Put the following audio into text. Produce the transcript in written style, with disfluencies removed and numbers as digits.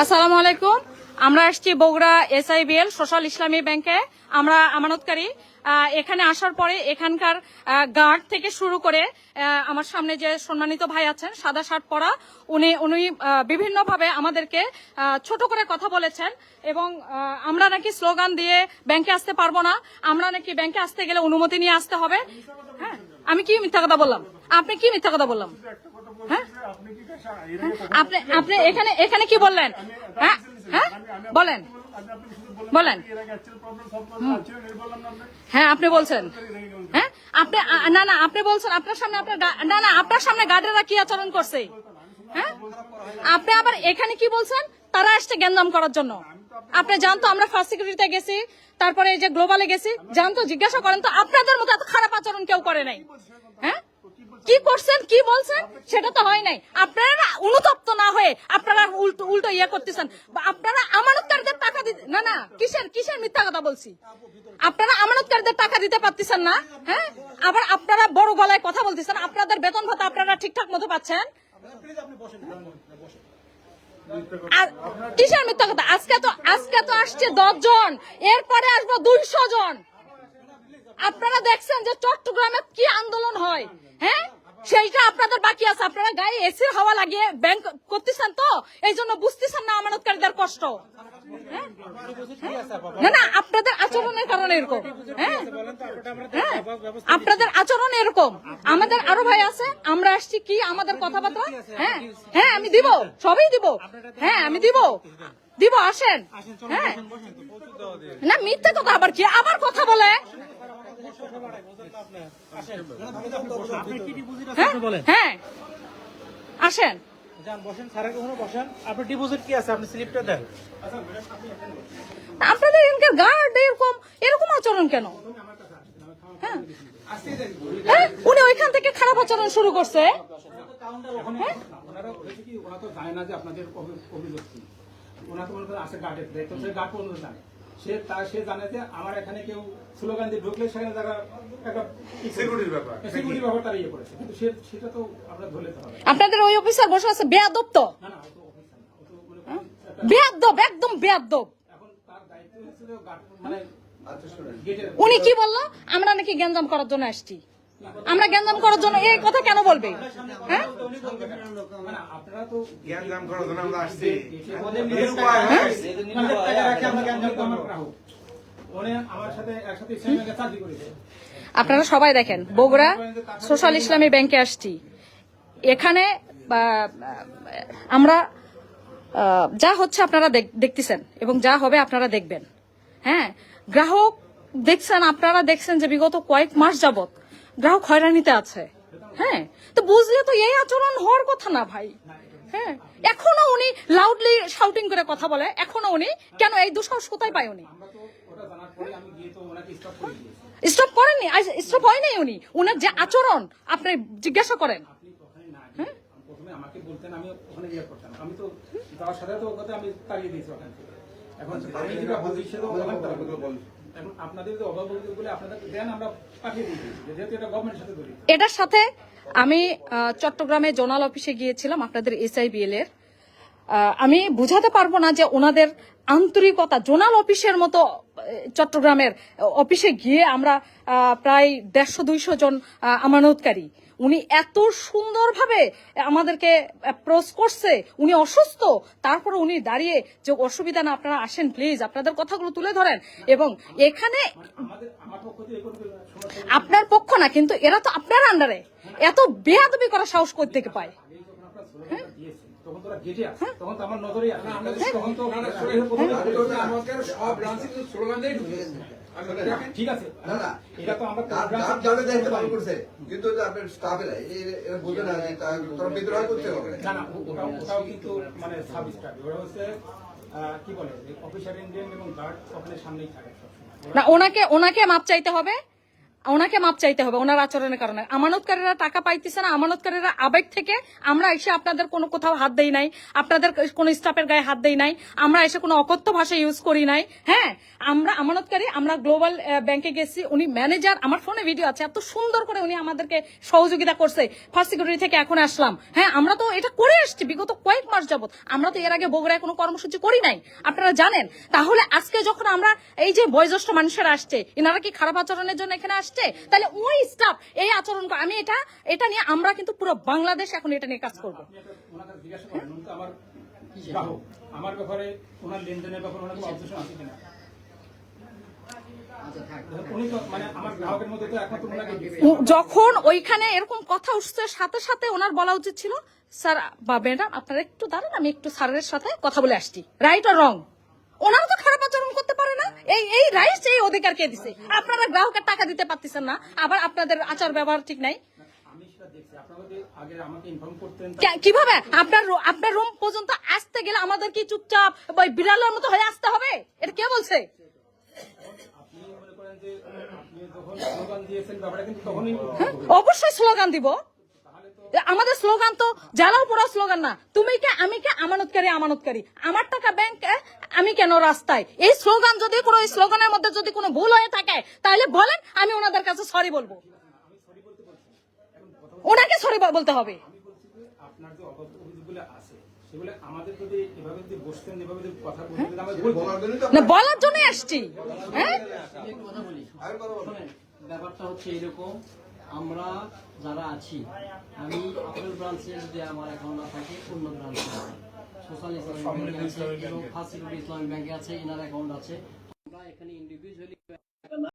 আসসালামু আলাইকুম। আমরা আসছি বগুড়া SIBL সোশ্যাল ইসলামী ব্যাংকে। আমরা আমানতকারী। এখানে আসার পরে এখানকার গার্ড থেকে শুরু করে আমার সামনে যে সম্মানিত ভাই আছেন সাদা শার্ট পরা, উনি বিভিন্নভাবে আমাদেরকে ছোট করে কথা বলেছেন এবং আমরা নাকি স্লোগান দিয়ে ব্যাংকে আসতে পারবো না, আমরা নাকি ব্যাংকে আসতে গেলে অনুমতি নিয়ে আসতে হবে। হ্যাঁ, আমি কি মিথ্যা কথা বললাম? আপনি কি মিথ্যা কথা বললাম? হ্যাঁ, আপনি এখানে কি বললেন? হ্যাঁ হ্যাঁ, বলেন বলেন। হ্যাঁ, আপনি বলছেন। হ্যাঁ, আপনি না আপনি বলছেন আপনার সামনে আপনার সামনে গার্ডেরা কি আচরণ করছে? হ্যাঁ, আপনি আবার এখানে কি বলছেন? তারা আসছে গ্যাঞ্জাম করার জন্য। আপনি জানতো আমরা ফার্স্ট সিকিউরিটিতে গেছি, তারপরে এই যে গ্লোবালে গেছি, জানতো? জিজ্ঞাসা করেন তো, আপনাদের মতো এত খারাপ আচরণ কেউ করে নাই। হ্যাঁ, কি করছেন কি বলছেন সেটা তো হয় নাই। আপনারা অনুতপ্ত না হয়ে আপনারা উল্টো ইয়ে করতেছেন। আপনারা আমানতকারীদের টাকা দিতে না কিসের মিথ্যা কথা বলছি? আপনারা আমানতকারীদের টাকা দিতে পারতেছেন না। হ্যাঁ, আবার আপনারা বড় গলায় কথা বলতেছেন। আপনাদের বেতন ভাতা আপনারা ঠিকঠাক মতো পাচ্ছেন। আর কিসের মিথ্যা কথা? আজকে তো আসছে 10 জন, এরপরে আসবো 200 জন। আপনারা দেখছেন যে চট্টগ্রামে কি আন্দোলন হয়। হ্যাঁ, সেইটা আপনাদের বাকি আছে। আপনারা গায়ে এসির হাওয়া লাগিয়ে ব্যাংক করতেছেন, তো এই জন্য বুঝতেছেন না আমানতকারীদের কষ্ট। না আপনাদের আচরণের কারণে এরকম। হ্যাঁ হ্যাঁ, আপনাদের আচরণ এরকম। আমাদের আরো ভাই আছে, আমরা আসছি কি আমাদের কথাবার্তা। হ্যাঁ হ্যাঁ, আমি দিব, সবই দিব। হ্যাঁ, আমি দিব আসেন। হ্যাঁ, না মিথ্যে কথা আবার কি আবার কথা বলে। হ্যাঁ, আসেন আপনাদের এখানকার গার্ড এরকম আচরণ কেন? হ্যাঁ, উনি ওইখান থেকে খারাপ আচরণ শুরু করছে। সে জানে যে আমার এখানে কেউ স্লোগান দিয়ে ঢুকলে সেখানে তারা একটা সিকিউরিটির ব্যাপার তারা ইয়ে করেছে, কিন্তু সেটা তো আমরা ধরে নিতে হবে। আপনাদের ওই অফিসার বসে আছে বেয়াদব, তো বেয়াদব, একদম বেয়াদব। এখন তার দায়িত্ব হচ্ছে মানে উনি কি বললো? আমরা নাকি গ্যাঞ্জাম করার জন্য আসছি। আমরা গ্যাঞ্জাম করার জন্য এই কথা কেন বলবে? হ্যাঁ, আপনারা তো গ্যাঞ্জাম করার জন্য আমরা আসছি। আপনারা সবাই দেখেন বগুড়া সোশ্যাল ইসলামী ব্যাংকে আসছি। এখানে আমরা যা হচ্ছে আপনারা দেখতেছেন এবং যা হবে আপনারা দেখবেন। হ্যাঁ, গ্রাহক দেখছেন, আপনারা দেখছেন যে বিগত কয়েক মাস যাবত গ্রাহক হয়রানিতে আছে। হ্যাঁ, তো বুঝলে তো এই আচরণ হওয়ার কথা না ভাই। হ্যাঁ, এখনো উনি লাউডলি শাউটিং করে কথা বলে। এখনো উনি কেন এই দুঃসাহস কোথায় পায়? উনি স্টপ করেননি, স্টপ হয়নি। উনি ওনার যে আচরণ আপনি জিজ্ঞাসা করেন। আমাকে বলতেন, আমি ওখানে ইয়ে করতাম, আমি তো যাওয়ার সাথে তো ওখানে আমি তাড়িয়ে দিয়েছি ওখান থেকে। এখন আমি যেটা বলছি সেটা এখন আপনাদের যে অভাব বলে আপনাদের দেন, আমরা পাঠিয়ে দিয়েছি, যেহেতু এটা গভর্নমেন্টের সাথে ধরি। এটার সাথে আমি চট্টগ্রামে জোনাল অফিসে গিয়েছিলাম আপনাদের SIBL এর। আমি বুঝাতে পারবো না যে ওনাদের আন্তরিকতা। জোনাল অফিসের মতো চট্টগ্রামের অফিসে গিয়ে আমরা প্রায় 150-200 জন আমানতকারী, উনি এত সুন্দরভাবে আমাদেরকে অ্যাপ্রোচ করছে। উনি অসুস্থ, তারপরে উনি দাঁড়িয়ে যে অসুবিধা না, আপনারা আসেন প্লিজ, আপনাদের কথাগুলো তুলে ধরেন। এবং এখানে আপনার পক্ষ না, কিন্তু এরা তো আপনার আন্ডারে। এত বেয়াদবি করা সাহস কই থেকে পায়? তখন তোরা গেটে আসে, তখন তো আমার নজরে আসে। তখন তো সব ব্রাঞ্চে স্লোগান দিয়ে ঢুকে ঠিক আছে। এটা তো আমরা করছে, কিন্তু আপনার স্টাফেরা বলবে না তোরা বিদ্রোহ করতে হবে না। ওটাও কিন্তু মানে সাব স্টাফ, ওরা হচ্ছে কি বলে অফিসার ইন্ডিয়ান এবং গার্ড ওখানে সামনেই থাকে। না, ওনাকে মাপ চাইতে হবে। ওনাকে মাপ চাইতে হবে ওনার আচরণের কারণে। আমানতকারীরা টাকা পাইতেছে না, আমানতকারীরা আবেগ থেকে আমরা এসে আপনাদের কোনো কোথাও হাত দেই নাই, আপনাদের কোনো স্টাফের গায়ে হাত দেই নাই, আমরা এসে কোনো অকথ্য ভাষা ইউজ করি নাই। হ্যাঁ, আমরা আমানতকারী, আমরা গ্লোবাল ব্যাংকে গেছি, উনি ম্যানেজার, আমার ফোনে ভিডিও আছে, এত সুন্দর করে উনি আমাদেরকে সহযোগিতা করছে। ফার্স্ট সিকিউরিটি থেকে এখন আসলাম। হ্যাঁ, আমরা তো এটা করে আসছি বিগত কয়েক মাস যাবত, আমরা তো এর আগে বগুড়ায় কোনো কর্মসূচি করি নাই, আপনারা জানেন। তাহলে আজকে যখন আমরা এই যে বয়োজ্যেষ্ঠ মানুষেরা আসছে, এনারা কি খারাপ আচরণের জন্য এখানে আসছে? তাহলে ওই স্টাফ এই আচরণ করে, আমি এটা নিয়ে আমরা কিন্তু পুরো বাংলাদেশ এখন এটা নিয়ে কাজ করবো। আপনি একটা ওনার কাছে জিজ্ঞাসা করেন, উনি তো আমার গ্রাহক, আমার ব্যাপারে ওনার লেনদেনের ব্যাপারে ওনার কোনো অবজেকশন আছে কিনা? উনি তো মানে আমার গ্রাহকের মধ্যে তো একমাত্র ওনাকে যখন ওইখানে এরকম কথা উঠছে, সাথে সাথে ওনার বলা উচিত ছিল, স্যার বা ম্যাডাম আপনারা একটু দাঁড়ান, আমি একটু স্যারের সাথে কথা বলে আসছি। রাইট আর রং? ওনারা তো খারাপ আচরণ করতে পারে না। এই রাইট, এই অধিকার কে দিছে? আপনারা গ্রাহকের টাকা দিতে পারতেছেন না, আবার আপনাদের আচার ব্যবহার ঠিক নাই। আমি সেটা দেখছি, আপনারা যে আগে আমাকে ইনফর্ম করতেন কিভাবে আপনার রুম পর্যন্ত আসতে গেলে আমাদের কি চুপচাপ ওই বিড়ালের মতো হয়ে আসতে হবে? এটা কে বলছে? আপনি মনে করেন যে আপনি যখন স্লোগান দিয়েছেন ব্যাপারটা কিন্তু তখনই অবশ্যই স্লোগান দিব। আমাদের স্লোগান তো জ্বালাও পোড়া স্লোগান না, তুমি কে আমি কে, আমানতকারী আমানতকারী, আমার টাকা ব্যাংকে, আমি কেন রাস্তায়। এই স্লোগান যদি কোনো স্লোগানের মধ্যে যদি কোনো ভুল হয়ে থাকে তাহলে বলেন, আমি ওনাদের কাছে সরি বলবো, ওনাকে সরি বলতে হবে। আমি বলছি যে আপনার যে অভিযোগগুলো আছে সেগুলো আমাদের যদি এভাবে যদি বসতেন, এভাবে যদি কথা বলতেন, আমরা বলার জন্যই তো না, বলার জন্য আসছি। হ্যাঁ, আমি একটু কথা বলি। আমি কথা বলবো। শোনেন, ব্যাপারটা হচ্ছে এরকম, আমরা যারা আছি, আমি আপনার ব্রাঞ্চে যদি আমার অ্যাকাউন্ট না থাকে অন্য ব্রাঞ্চে আছে, সোশ্যাল ইসলামিক ব্যাংকে আছে এবং ফার্স্ট সিকিউরিটি ইসলামিক ব্যাংকে আছে, এনার অ্যাকাউন্ট আছে। আমরা এখানে ইন্ডিভিজুয়াল